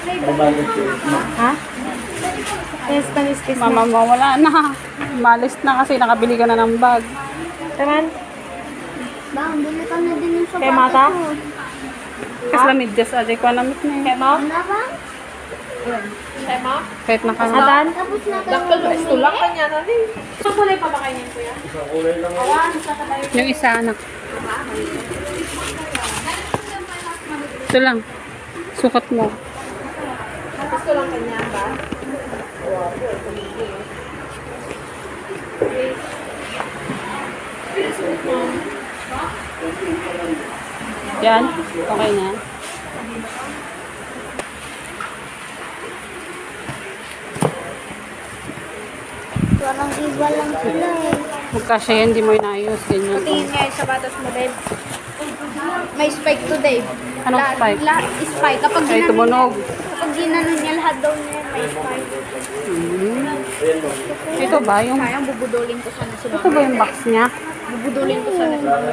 Ha? Kiss Mama mo, wala na. Malis na kasi nakabili ka na ng bag. Taman? Bang, bili ka na din yung Kay Mata? Kasi lamig just aday ko namit na Kay eh. Mo? Ano ba? Kay Mo? Kahit nakanga. Atan? Tapos na Daktal mo, istulak ka niya na rin. Saan kulay pa ba kayo niyan, kuya? Yung isa anak. Ito lang. Sukat mo. Gusto lang kanya ba? Yan. Okay na. Parang iba lang sila eh. Magkasya yan, di mo inayos. Ganyan. Tingin nga yung sapatos mo, babe. May spike to, Dave. Anong spike? Spike. Kapag Ay, tumunog. Kapag ginanon niya lahat daw niya, may spike. Ito ba yung... Sayang, bubudulin ko sana si Ito ba yung box niya? Bubudulin ko sana si Mama.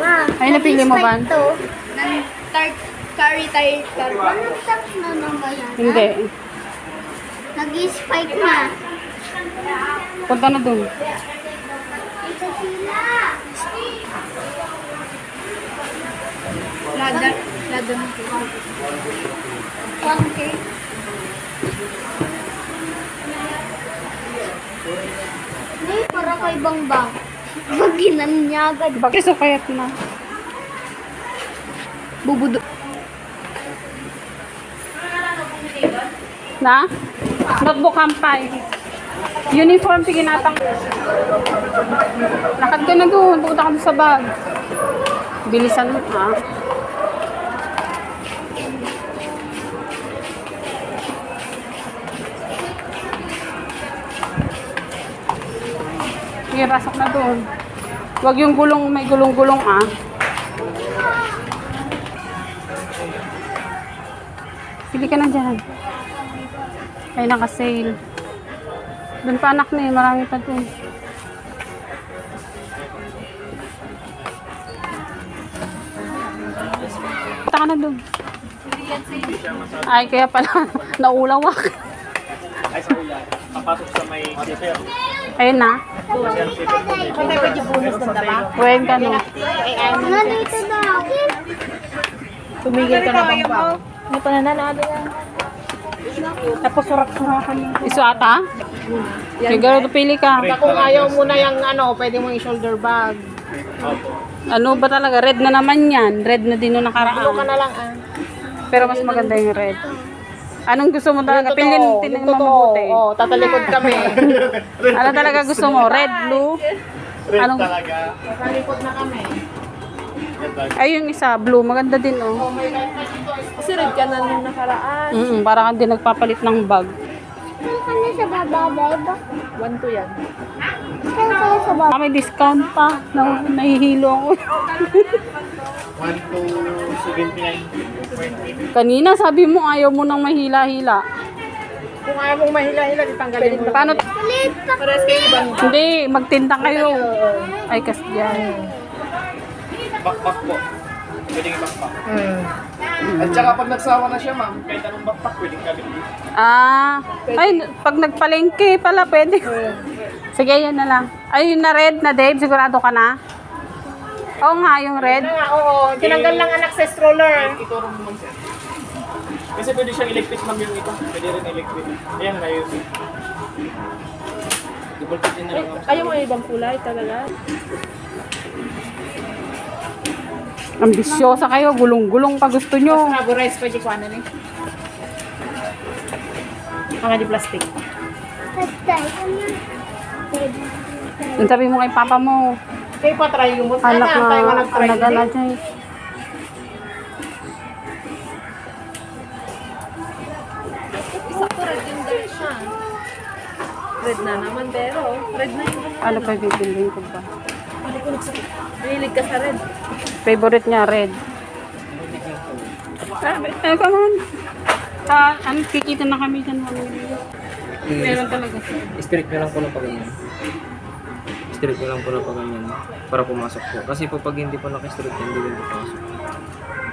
Ma, Ay, napili mo ba? spike to. Carry tayo. Anong tax na naman yan? Hindi. Nag-spike na. Punta na dun. Ito sila. Ladder. Ladder mo. 1K. Ay, para kay Bangbang. Pag ginanon niya agad. Bakit so kayat na? Bubudo. Na? Notebook kampay. Uniform, piginatang. Lakad ka na doon. Pupunta ka doon sa bag. Bilisan mo, ha? Sige, pasok na doon. Huwag yung gulong, may gulong-gulong, ah. Pili ka na dyan. Ay, naka-sale. Doon pa anak na eh, marami pa doon. Punta ka na doon. Ay, kaya pala, naulawak. Ay, sorry lang. Papasok sa may zipper. Ayun na. Kasi ang zipper mo dito. Patay pa yung bonus ng daba. Huwag ka no. Ano dito na akin? Tumigil ka na bang ba? Hindi pa nananalo yan. Tapos surak-surakan mo. Iso ata? Siguro pili ka. Kung ayaw mo na yung ano, pwede mo i-shoulder bag. Opo. Ano ba talaga? Red na naman yan. Red na din nung Ano ka nakaraan. na lang ah. Pero mas maganda yung red. Anong gusto mo talaga? Pilin, Yung tingnan mo totoo. mabuti. Oo, tatalikod kami. Ano talaga gusto mo? Red, blue? Red Anong- talaga. Tatalikod na kami. Ganda. Ay, yung isa, blue. Maganda din, oh. Kasi red ka na nung nakaraan. Parang hindi nagpapalit ng bag. Saan ka na sa baba, babe? 1-2 yan. Saan ka na sa baba? May discount pa. Nahihilo ako. 1 to 79. Kanina sabi mo ayaw mo nang mahila-hila. Kung ayaw mong mahila-hila, ditanggalin mo lang. Paano? Ulit pa. Pares kayo ibang Hindi, magtinda kayo. Ay, kas diyan. Backpack po. Pwedeng i-backpack. At saka pag nagsawa na siya, ma'am, kahit anong backpack, pwedeng kabit dito. Ay, pag nagpalengke pala, pwede. Sige, yan na lang. Ay, yun na red na, Dave. Sigurado ka na? Oo nga, yung red. Oo, tinanggal lang anak sa stroller. Ituro mo ma'am, sir. Kasi pwede siyang electric, ma'am, yung ito. Pwede rin electric. Ayan na yun. Double fit na lang, ma'am. Ayaw mo ibang kulay talaga. Ambisyosa kayo, gulong-gulong pa gusto nyo. Rabo rice pwede ko ano ni. Mga di plastic. Patay ka na. Yung sabi mo kay papa mo, Kayo pa try yung mo. anak Tayo nga na, nag-try anak na din. dyan. Sakto red yung dahil siya. Red na naman pero. Red na yung Ano pa bibilhin ko ba? Pwede ko nagsakit. Mahilig ka sa red. Favorite niya, red. Come on. Ano, kikita na kami dyan. Meron talaga. Strict na lang po na pag ganyan. Strict na lang po na pag ganyan. Para pumasok po. Kasi po pag hindi po naka-strict, hindi rin po pasok.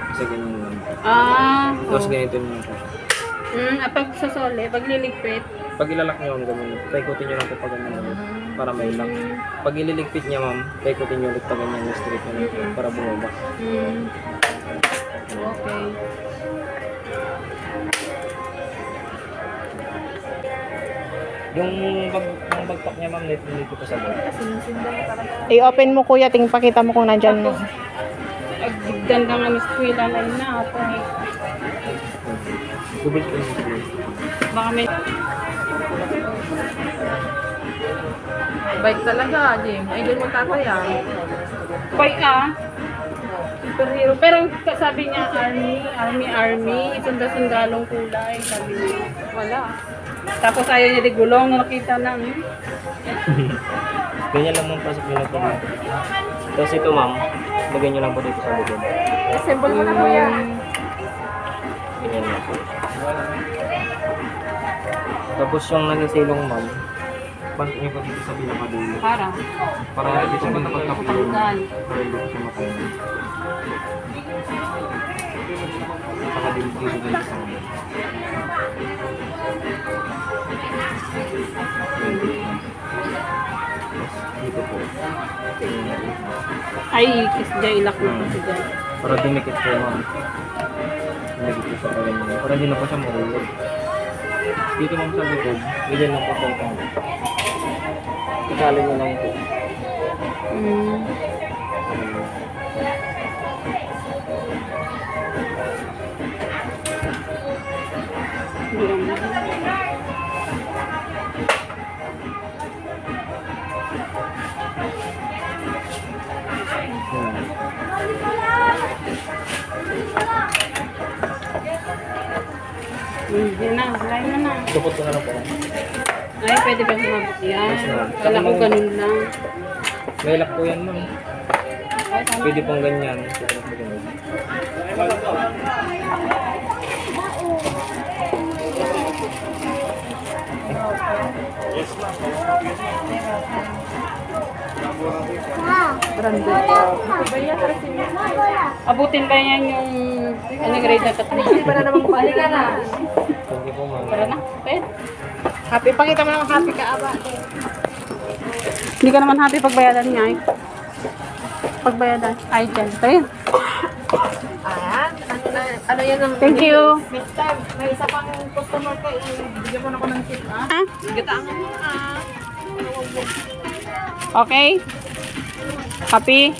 Kasi ganyan lang. Ah, Tapos ganito nyo po siya. Pag sa sole, pag liligpit. Pag ilalak nyo, ma'am, ganyan. Paikutin nyo lang po pa ganyan ulit. Para may lock. Pag ililigpit niya, ma'am, paikutin nyo ulit pa ganyan yung straight nyo lang po. Para bumaba. Okay. Yung bagpak niya, ma'am, dito pa sa bag. I-open mo kuya, pakita mo kung nandyan mo. Ganda nga Miss Quilla na ako. Gubil ko yung straight. Baka may... Bike talaga, Jim. Ay, doon magtataya. Bike superhero. Pero sabi niya, army. Sunda-sundalong kulay. Sabi niya, wala. Tapos ayaw niya di gulong, nakita na. Ganyan lang ma'am, pasok nyo lang po dito. Tapos ito, ma'am, lagyan nyo lang po dito sa likod. Assemble mo na kuya. Ganyan lang po. Tapos yung nagasilong, ma'am, pasok nyo po dito sa pinakadulo. Para dito siya matapag-tapos yung para hindi ko siya makain. Saka dito sa mga. Dito po. Ay, kiss dyan, ilak na kasi dyan. Para dumikit po, ma'am. Dumikit po sa kalan niya. Para hindi na po siya mahulog. Dito, ma'am, sa likod. Bigyan lang po sa itong. Ikali niyo lang po. Hindi na, lain mo na. Supot ko na lang po. Ay, pwede ba sumabot yan? Yes, ma'am. Kala ko ganun lang. May lock po yan, ma'am. Pwede pong ganyan. Pwede pong ganyan. Abutin ba yan yung grade na tatlo? Para naman kumali ka na. Thank you po, ma'am. Tara na, pwede. Happy, pakita mo naman happy ka, aba. Hindi ka naman happy pagbayadan niya. Pagbayadan. Ay, dyan. Tayo. Ano yan ang... Thank you. Next time, may isa pang customer ka, bigyan mo na ko ng tip, ha? Ha? Gataan mo, Okay? Happy?